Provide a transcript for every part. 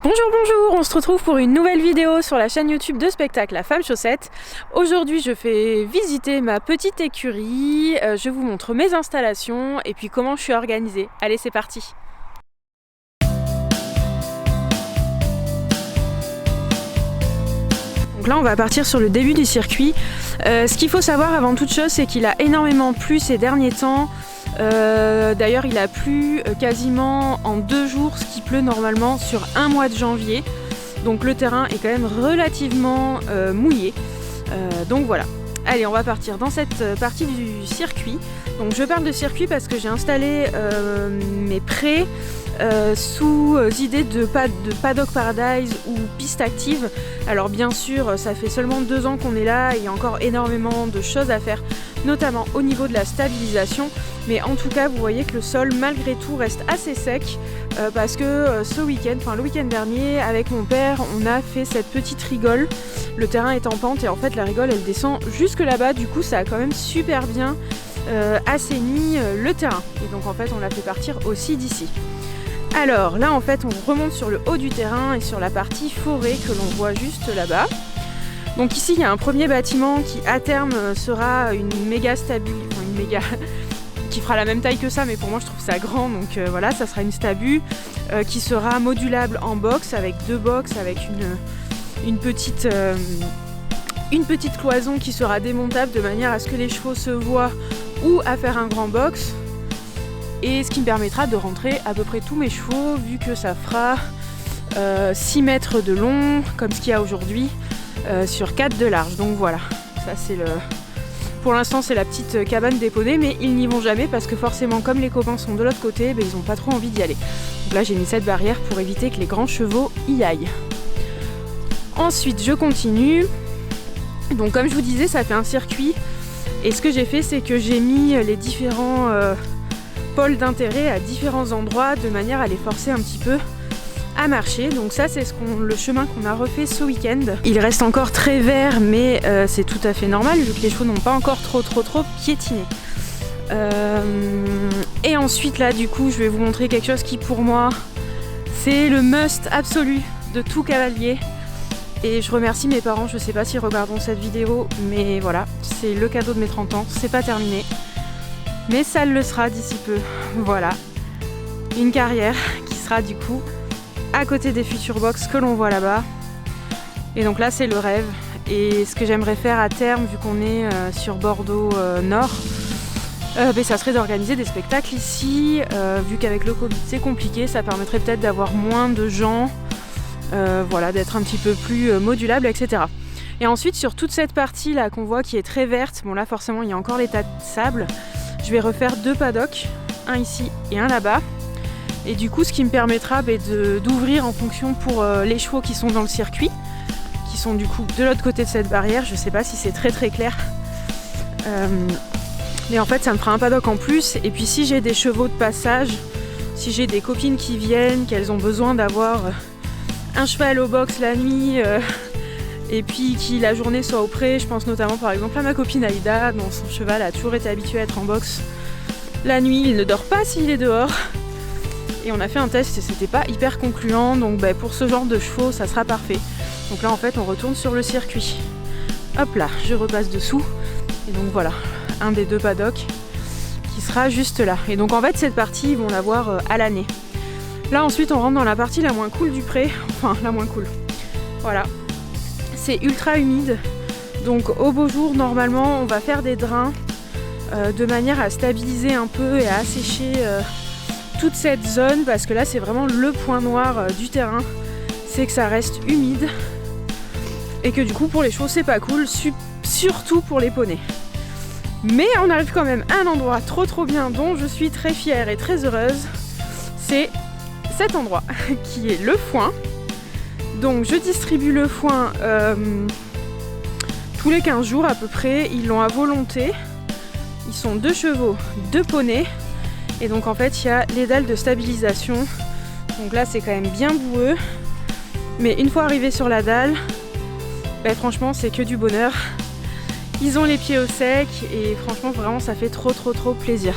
Bonjour, on se retrouve pour une nouvelle vidéo sur la chaîne YouTube de spectacle La Femme Chaussette. Aujourd'hui je fais visiter ma petite écurie, je vous montre mes installations et puis comment je suis organisée. Allez, c'est parti! Donc là on va partir sur le début du circuit. Ce qu'il faut savoir avant toute chose, c'est qu'il a énormément plu ces derniers temps. D'ailleurs il a plu quasiment en 2 jours ce qui pleut normalement sur un mois de janvier, donc le terrain est quand même relativement mouillé, donc voilà. Allez, on va partir dans cette partie du circuit. Donc je parle de circuit parce que j'ai installé mes prés sous idée de Paddock Paradise ou piste active. Alors bien sûr ça fait seulement 2 ans qu'on est là, il y a encore énormément de choses à faire, notamment au niveau de la stabilisation, mais en tout cas vous voyez que le sol malgré tout reste assez sec parce que ce week-end, enfin le week-end dernier, avec mon père on a fait cette petite rigole. Le terrain est en pente et en fait la rigole elle descend jusque là-bas, du coup ça a quand même super bien assaini le terrain, et donc en fait on l'a fait partir aussi d'ici. Alors là en fait on remonte sur le haut du terrain et sur la partie forêt que l'on voit juste là-bas. Donc ici il y a un premier bâtiment qui à terme sera une méga qui fera la même taille que ça, mais pour moi je trouve ça grand, donc voilà, ça sera une stabu qui sera modulable en box avec 2 box avec une petite cloison qui sera démontable de manière à ce que les chevaux se voient ou à faire un grand box. Et ce qui me permettra de rentrer à peu près tous mes chevaux, vu que ça fera 6 mètres de long, comme ce qu'il y a aujourd'hui, sur 4 de large. Donc voilà, ça c'est le... Pour l'instant c'est la petite cabane des poneys, mais ils n'y vont jamais parce que forcément comme les copains sont de l'autre côté, ils n'ont pas trop envie d'y aller. Donc là j'ai mis cette barrière pour éviter que les grands chevaux y aillent. Ensuite je continue. Donc comme je vous disais, ça fait un circuit, et ce que j'ai fait c'est que j'ai mis les différents pôles d'intérêt à différents endroits de manière à les forcer un petit peu à marcher. Donc ça c'est le chemin qu'on a refait ce week-end. Il reste encore très vert, mais c'est tout à fait normal vu que les chevaux n'ont pas encore trop piétiné. Et ensuite là du coup je vais vous montrer quelque chose qui pour moi c'est le must absolu de tout cavalier. Et je remercie mes parents, je sais pas s'ils regarderont cette vidéo, mais voilà, c'est le cadeau de mes 30 ans, c'est pas terminé. Mais ça le sera d'ici peu, voilà. Une carrière qui sera du coup à côté des futures box que l'on voit là-bas. Et donc là c'est le rêve. Et ce que j'aimerais faire à terme, vu qu'on est sur Bordeaux Nord, ça serait d'organiser des spectacles ici. Vu qu'avec le Covid c'est compliqué, ça permettrait peut-être d'avoir moins de gens. Voilà, d'être un petit peu plus modulable, etc. Et ensuite sur toute cette partie là qu'on voit qui est très verte, bon là forcément il y a encore les tas de sable, je vais refaire 2 paddocks, un ici et un là-bas, et du coup ce qui me permettra d'ouvrir en fonction pour les chevaux qui sont dans le circuit, qui sont du coup de l'autre côté de cette barrière. Je sais pas si c'est très clair, mais en fait ça me fera un paddock en plus. Et puis si j'ai des chevaux de passage, si j'ai des copines qui viennent, qu'elles ont besoin d'avoir un cheval au box la nuit et puis qui la journée soit au pré, je pense notamment par exemple à ma copine Aïda, dont son cheval a toujours été habitué à être en box la nuit, il ne dort pas s'il est dehors, et on a fait un test et c'était pas hyper concluant, donc pour ce genre de chevaux ça sera parfait. Donc là en fait on retourne sur le circuit, hop là, je repasse dessous, et donc voilà, un des 2 paddocks qui sera juste là. Et donc en fait cette partie ils vont la voir à l'année. Là ensuite on rentre dans la partie la moins cool du pré, enfin la moins cool. Voilà, c'est ultra humide, donc au beau jour normalement on va faire des drains de manière à stabiliser un peu et à assécher toute cette zone, parce que là c'est vraiment le point noir du terrain, c'est que ça reste humide et que du coup pour les chevaux c'est pas cool, surtout pour les poneys. Mais on arrive quand même à un endroit trop bien dont je suis très fière et très heureuse, c'est cet endroit qui est le foin. Donc je distribue le foin tous les 15 jours à peu près, ils l'ont à volonté, ils sont 2 chevaux, 2 poneys, et donc en fait il y a les dalles de stabilisation, donc là c'est quand même bien boueux, mais une fois arrivé sur la dalle, franchement c'est que du bonheur, ils ont les pieds au sec et franchement vraiment ça fait trop plaisir.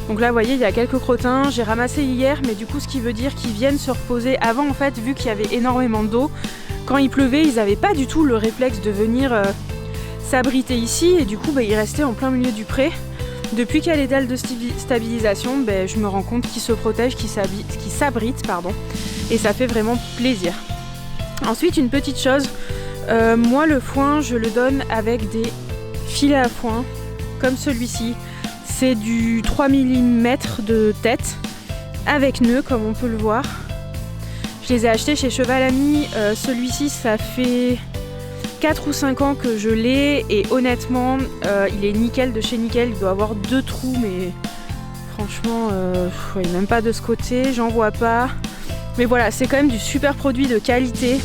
Donc là vous voyez il y a quelques crottins, j'ai ramassé hier, mais du coup ce qui veut dire qu'ils viennent se reposer. Avant en fait, vu qu'il y avait énormément d'eau, quand il pleuvait ils n'avaient pas du tout le réflexe de venir s'abriter ici, et du coup ils restaient en plein milieu du pré. Depuis qu'il y a les dalles de stabilisation, je me rends compte qu'ils se protègent, qu'ils s'abritent, et ça fait vraiment plaisir. Ensuite une petite chose, moi le foin je le donne avec des filets à foin comme celui-ci. C'est du 3 mm de tête avec nœud comme on peut le voir. Je les ai achetés chez Cheval Ami. Celui-ci ça fait 4 ou 5 ans que je l'ai et honnêtement il est nickel de chez nickel. Il doit avoir 2 trous mais franchement même pas de ce côté, j'en vois pas. Mais voilà, c'est quand même du super produit de qualité,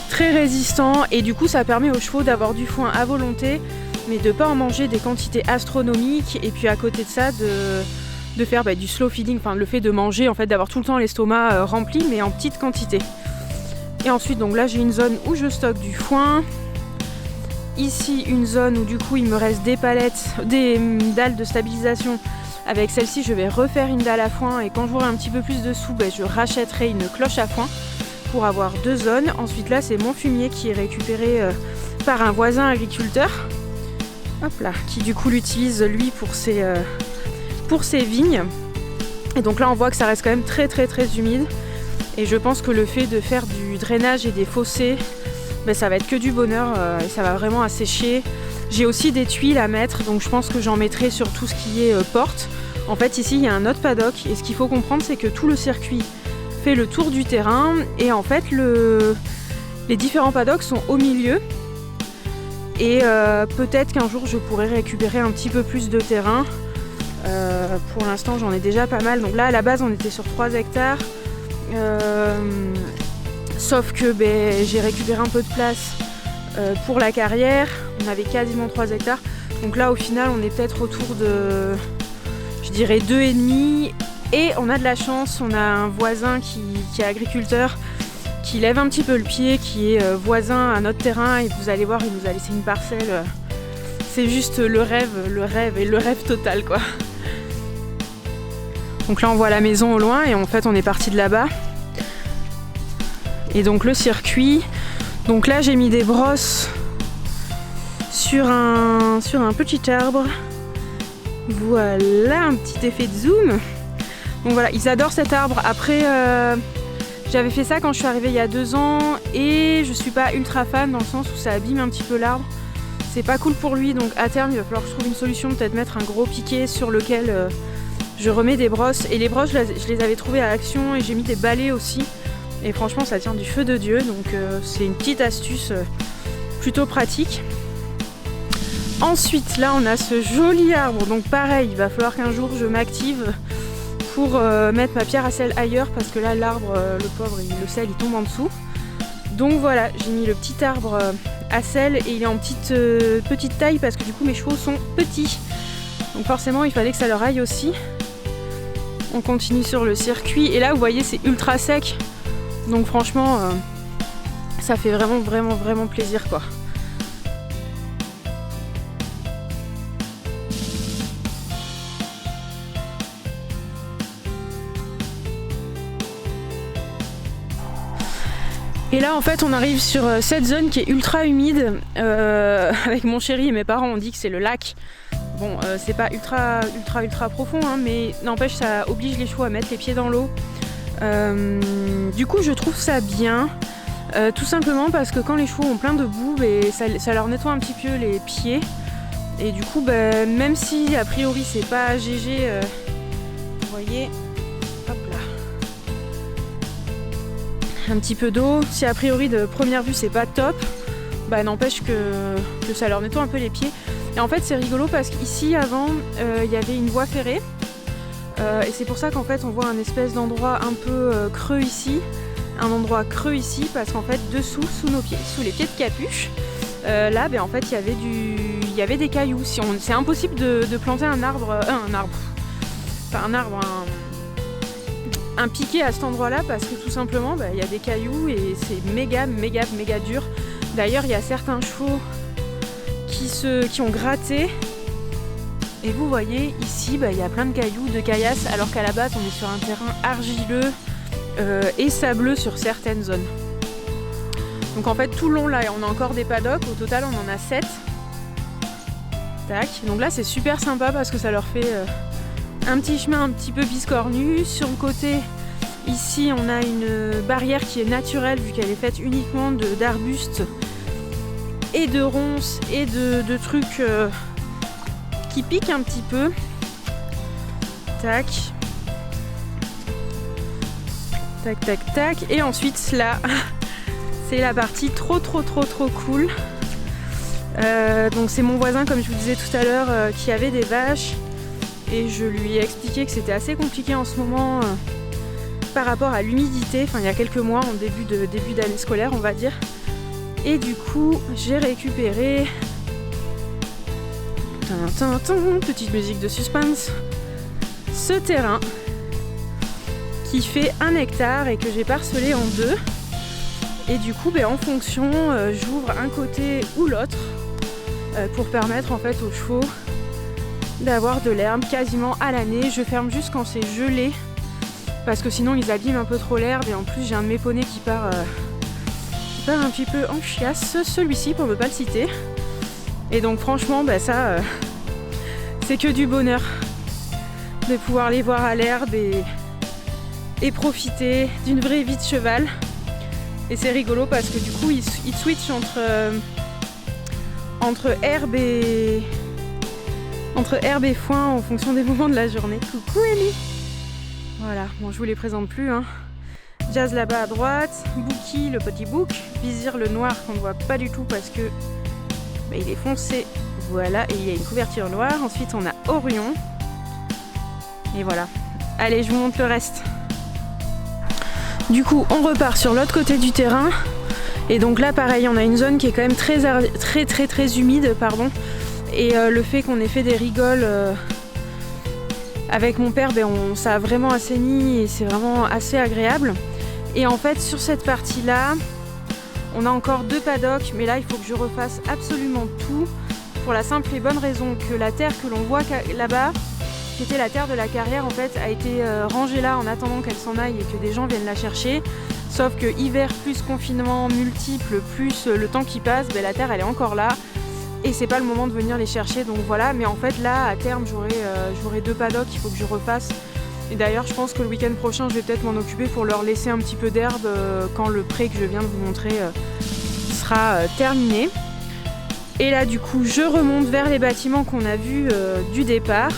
très résistant, et du coup ça permet aux chevaux d'avoir du foin à volonté mais de pas en manger des quantités astronomiques, et puis à côté de ça de faire du slow feeding, enfin le fait de manger en fait, d'avoir tout le temps l'estomac rempli mais en petite quantité. Et ensuite donc là j'ai une zone où je stocke du foin, ici une zone où du coup il me reste des palettes, des dalles de stabilisation. Avec celle-ci je vais refaire une dalle à foin, et quand j'aurai un petit peu plus de sous je rachèterai une cloche à foin pour avoir 2 zones. Ensuite là c'est mon fumier qui est récupéré par un voisin agriculteur, hop là, qui du coup l'utilise lui pour ses vignes. Et donc là on voit que ça reste quand même très humide, et je pense que le fait de faire du drainage et des fossés, ça va être que du bonheur, et ça va vraiment assécher. J'ai aussi des tuiles à mettre, donc je pense que j'en mettrai sur tout ce qui est porte. En fait ici il y a un autre paddock, et ce qu'il faut comprendre c'est que tout le circuit fait le tour du terrain, et en fait les différents paddocks sont au milieu, et peut-être qu'un jour je pourrai récupérer un petit peu plus de terrain. Pour l'instant j'en ai déjà pas mal, donc là à la base on était sur 3 hectares, sauf que j'ai récupéré un peu de place pour la carrière. On avait quasiment 3 hectares, donc là au final on est peut-être autour de, je dirais 2,5, et on a de la chance, on a un voisin qui est agriculteur, qui lève un petit peu le pied, qui est voisin à notre terrain, et vous allez voir il nous a laissé une parcelle, c'est juste le rêve total quoi. Donc là on voit la maison au loin, et en fait on est parti de là-bas. Et donc le circuit, donc là j'ai mis des brosses sur un petit arbre. Voilà, un petit effet de zoom. Donc voilà, ils adorent cet arbre. Après j'avais fait ça quand je suis arrivée il y a 2 ans, et je suis pas ultra fan dans le sens où ça abîme un petit peu l'arbre. C'est pas cool pour lui, donc à terme il va falloir que je trouve une solution, peut-être mettre un gros piquet sur lequel je remets des brosses. Et les brosses je les avais trouvées à Action, et j'ai mis des balais aussi, et franchement ça tient du feu de Dieu, donc c'est une petite astuce plutôt pratique. Ensuite là on a ce joli arbre, donc pareil il va falloir qu'un jour je m'active pour mettre ma pierre à sel ailleurs, parce que là l'arbre, le pauvre, le sel il tombe en dessous. Donc voilà, j'ai mis le petit arbre à sel, et il est en petite taille parce que du coup mes chevaux sont petits, donc forcément il fallait que ça leur aille aussi. On continue sur le circuit, et là vous voyez c'est ultra sec, donc franchement ça fait vraiment plaisir quoi. Et là en fait on arrive sur cette zone qui est ultra humide, avec mon chéri et mes parents on dit que c'est le lac. Bon c'est pas ultra profond hein, mais n'empêche ça oblige les chevaux à mettre les pieds dans l'eau. Du coup je trouve ça bien, tout simplement parce que quand les chevaux ont plein de boue, ça leur nettoie un petit peu les pieds, et du coup même si a priori c'est pas GG, vous voyez, hop là, un petit peu d'eau, si a priori de première vue c'est pas top, n'empêche que ça leur nettoie un peu les pieds. Et en fait c'est rigolo parce qu'ici avant il y avait une voie ferrée, et c'est pour ça qu'en fait on voit un espèce d'endroit un peu creux ici, parce qu'en fait dessous, sous nos pieds, sous les pieds de Capuche, là en fait il y avait des cailloux. C'est impossible de planter un piquet à cet endroit là, parce que tout simplement il y a des cailloux et c'est méga dur. D'ailleurs il y a certains chevaux qui ont gratté Et vous voyez ici, il y a plein de cailloux, de caillasses, alors qu'à la base on est sur un terrain argileux et sableux sur certaines zones. Donc en fait tout le long là on a encore des paddocks, au total on en a 7. Tac. Donc là c'est super sympa parce que ça leur fait un petit chemin un petit peu biscornu. Sur le côté ici on a une barrière qui est naturelle vu qu'elle est faite uniquement d'arbustes et de ronces et de trucs qui piquent un petit peu. Tac. Tac tac tac. Et ensuite là c'est la partie trop cool. Donc c'est mon voisin, comme je vous disais tout à l'heure, qui avait des vaches et je lui ai expliqué que c'était assez compliqué en ce moment par rapport à l'humidité, enfin il y a quelques mois, en début d'année scolaire on va dire. Et du coup j'ai récupéré petite musique de suspense, ce terrain qui fait 1 hectare et que j'ai parcelé en 2. Et du coup en fonction j'ouvre un côté ou l'autre pour permettre en fait aux chevaux d'avoir de l'herbe quasiment à l'année. Je ferme juste quand c'est gelé parce que sinon ils abîment un peu trop l'herbe, et en plus j'ai un de mes poneys qui part un petit peu en chiasse, celui-ci pour ne pas le citer. Et donc franchement ça c'est que du bonheur de pouvoir les voir à l'herbe et profiter d'une vraie vie de cheval. Et c'est rigolo parce que du coup ils switchent entre herbe et foin en fonction des moments de la journée. Coucou Ellie. Voilà, bon je vous les présente plus hein. Jazz là-bas à droite, Bookie le petit bouc, Vizir le noir qu'on ne voit pas du tout parce que il est foncé. Voilà, et il y a une couverture noire. Ensuite on a Orion. Et voilà. Allez, je vous montre le reste. Du coup on repart sur l'autre côté du terrain. Et donc là pareil, on a une zone qui est quand même très humide, pardon. Et le fait qu'on ait fait des rigoles avec mon père, ça a vraiment assaini et c'est vraiment assez agréable. Et en fait sur cette partie là, on a encore 2 paddocks, mais là il faut que je refasse absolument tout pour la simple et bonne raison que la terre que l'on voit là-bas, qui était la terre de la carrière, en fait a été rangée là en attendant qu'elle s'en aille et que des gens viennent la chercher. Sauf que hiver plus confinement multiple plus le temps qui passe, la terre elle est encore là et c'est pas le moment de venir les chercher, donc voilà. Mais en fait là à terme j'aurai 2 paddocks qu'il faut que je refasse. Et d'ailleurs je pense que le week-end prochain je vais peut-être m'en occuper pour leur laisser un petit peu d'herbe quand le pré que je viens de vous montrer sera terminé. Et là du coup je remonte vers les bâtiments qu'on a vus du départ.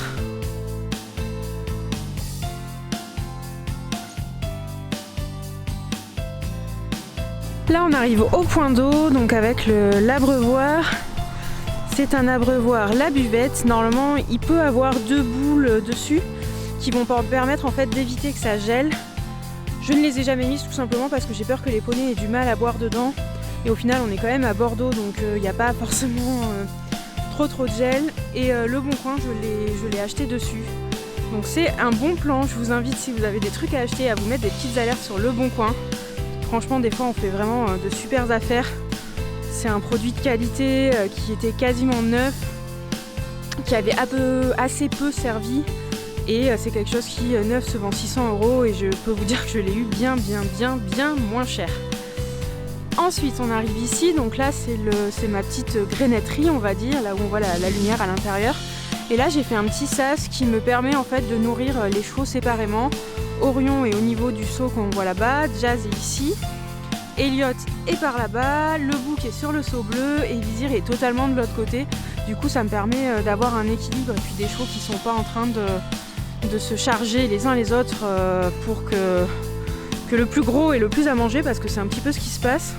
Là on arrive au point d'eau, donc avec l'abreuvoir. C'est un abreuvoir La Buvette. Normalement il peut avoir 2 boules dessus qui vont permettre en fait d'éviter que ça gèle. Je ne les ai jamais mises tout simplement parce que j'ai peur que les poneys aient du mal à boire dedans. Et au final on est quand même à Bordeaux, donc il n'y a pas forcément trop de gel. Et le Bon Coin je l'ai acheté dessus. Donc c'est un bon plan. Je vous invite, si vous avez des trucs à acheter, à vous mettre des petites alertes sur le Bon Coin. Franchement des fois on fait vraiment de super affaires. C'est un produit de qualité qui était quasiment neuf, qui avait assez peu servi. Et c'est quelque chose qui neuf se vend 600 € et je peux vous dire que je l'ai eu bien moins cher. Ensuite on arrive ici, donc là c'est ma petite grainetterie on va dire, là où on voit la lumière à l'intérieur. Et là j'ai fait un petit sas qui me permet en fait de nourrir les chevaux séparément. Orion est au niveau du seau qu'on voit là-bas, Jazz est ici, Elliot est par là-bas, le bouc est sur le seau bleu et Vizir est totalement de l'autre côté. Du coup ça me permet d'avoir un équilibre et puis des chevaux qui sont pas en train de se charger les uns les autres pour que le plus gros ait le plus à manger, parce que c'est un petit peu ce qui se passe.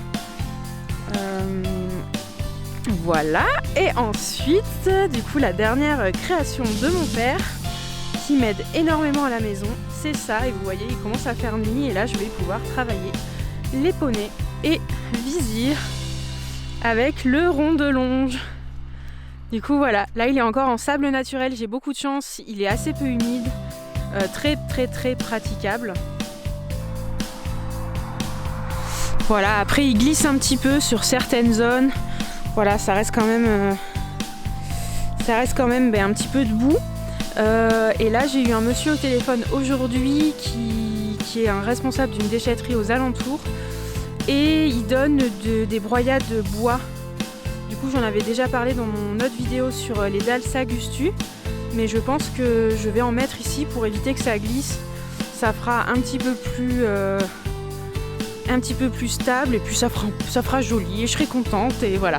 Voilà. Et ensuite du coup la dernière création de mon père qui m'aide énormément à la maison, c'est ça. Et vous voyez il commence à faire nuit et là je vais pouvoir travailler les poneys et Vizir avec le rond de longe. Du coup voilà, là il est encore en sable naturel, j'ai beaucoup de chance, il est assez peu humide, très praticable. Voilà, après il glisse un petit peu sur certaines zones, voilà, ça reste quand même m'intéresse quand même un petit peu de boue. Et là j'ai eu un monsieur au téléphone aujourd'hui qui est un responsable d'une déchetterie aux alentours et il donne des broyades de bois. Du coup j'en avais déjà parlé dans mon autre vidéo sur les dalles Sagustu, mais je pense que je vais en mettre ici pour éviter que ça glisse. Ça fera un petit peu plus stable et puis ça fera joli et je serai contente et voilà.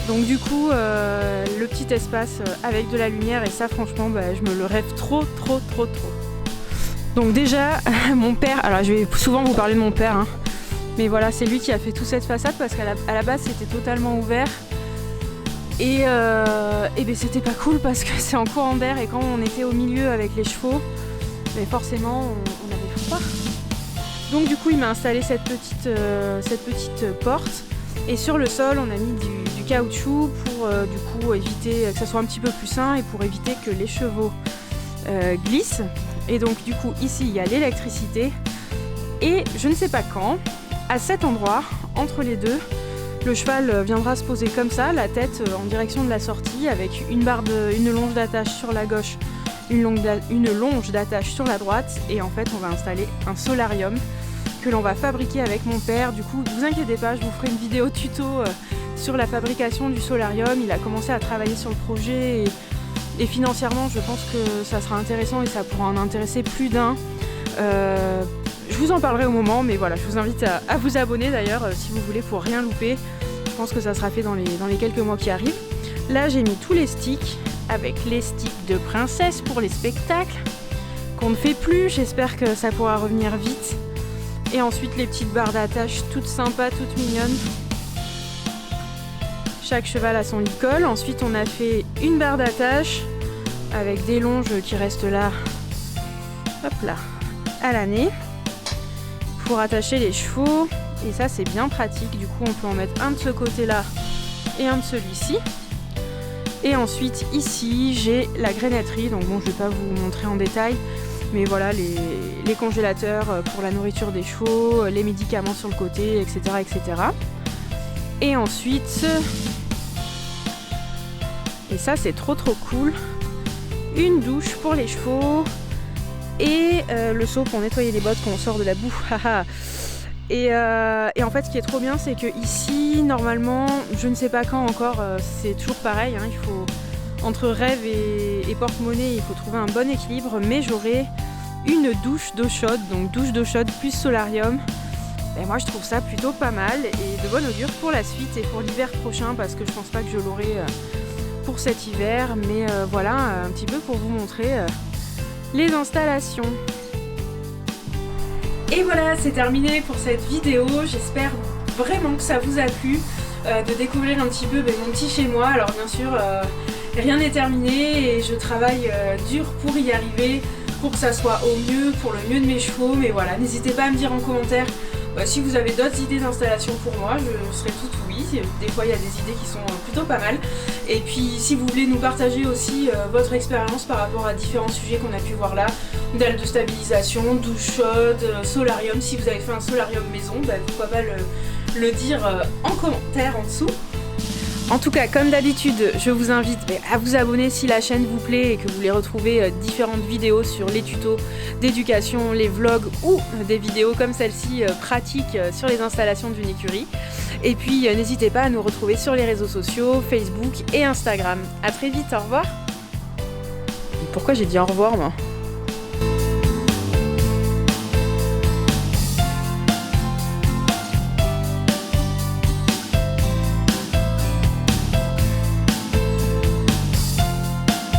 Donc du coup le petit espace avec de la lumière et ça franchement je me le rêve trop. Donc déjà mon père, alors je vais souvent vous parler de mon père hein, mais voilà c'est lui qui a fait toute cette façade parce qu'à la base c'était totalement ouvert et c'était pas cool parce que c'est en courant d'air et quand on était au milieu avec les chevaux forcément on avait froid. Donc du coup il m'a installé cette petite porte et sur le sol on a mis du caoutchouc pour du coup éviter que ça soit un petit peu plus sain et pour éviter que les chevaux glissent. Et donc du coup ici il y a l'électricité et je ne sais pas quand, à cet endroit, entre les deux, le cheval viendra se poser comme ça, la tête en direction de la sortie avec une longe d'attache sur la gauche, une longe d'attache sur la droite et en fait on va installer un solarium que l'on va fabriquer avec mon père. Du coup, ne vous inquiétez pas, je vous ferai une vidéo tuto sur la fabrication du solarium. Il a commencé à travailler sur le projet et financièrement, je pense que ça sera intéressant et ça pourra en intéresser plus d'un. Je vous en parlerai au moment, mais voilà, je vous invite à vous abonner d'ailleurs si vous voulez pour rien louper. Je pense que ça sera fait dans les quelques mois qui arrivent. Là, j'ai mis tous les sticks avec les sticks de princesse pour les spectacles qu'on ne fait plus. J'espère que ça pourra revenir vite. Et ensuite les petites barres d'attache toutes sympas, toutes mignonnes. Chaque cheval a son licol. Ensuite on a fait une barre d'attache avec des longes qui restent là, hop là, à l'année pour attacher les chevaux. Et ça c'est bien pratique, du coup on peut en mettre un de ce côté là et un de celui-ci. Et ensuite ici j'ai la grainetterie, donc bon je vais pas vous montrer en détail. Mais voilà, les congélateurs pour la nourriture des chevaux, les médicaments sur le côté, etc. etc. Et ensuite, et ça c'est trop cool, une douche pour les chevaux et le seau pour nettoyer les bottes quand on sort de la boue. Et en fait ce qui est trop bien c'est que ici, normalement, je ne sais pas quand encore, c'est toujours pareil, hein, il faut... Entre rêve et porte-monnaie, il faut trouver un bon équilibre, mais j'aurai une douche d'eau chaude, donc douche d'eau chaude plus solarium. Et moi je trouve ça plutôt pas mal et de bon augure pour la suite et pour l'hiver prochain parce que je pense pas que je l'aurai pour cet hiver, mais voilà un petit peu pour vous montrer les installations. Et voilà, c'est terminé pour cette vidéo, j'espère vraiment que ça vous a plu de découvrir un petit peu mon petit chez moi. Alors bien sûr rien n'est terminé et je travaille dur pour y arriver, pour que ça soit au mieux, pour le mieux de mes chevaux. Mais voilà, n'hésitez pas à me dire en commentaire si vous avez d'autres idées d'installation pour moi, je serai toute oui. Des fois il y a des idées qui sont plutôt pas mal. Et puis si vous voulez nous partager aussi votre expérience par rapport à différents sujets qu'on a pu voir là, dalle de stabilisation, douche chaude, solarium, si vous avez fait un solarium maison, pourquoi pas le dire en commentaire en dessous. En tout cas, comme d'habitude, je vous invite à vous abonner si la chaîne vous plaît et que vous voulez retrouver différentes vidéos sur les tutos d'éducation, les vlogs ou des vidéos comme celle-ci pratiques sur les installations d'une écurie. Et puis n'hésitez pas à nous retrouver sur les réseaux sociaux, Facebook et Instagram. A très vite, au revoir. Pourquoi j'ai dit au revoir moi ?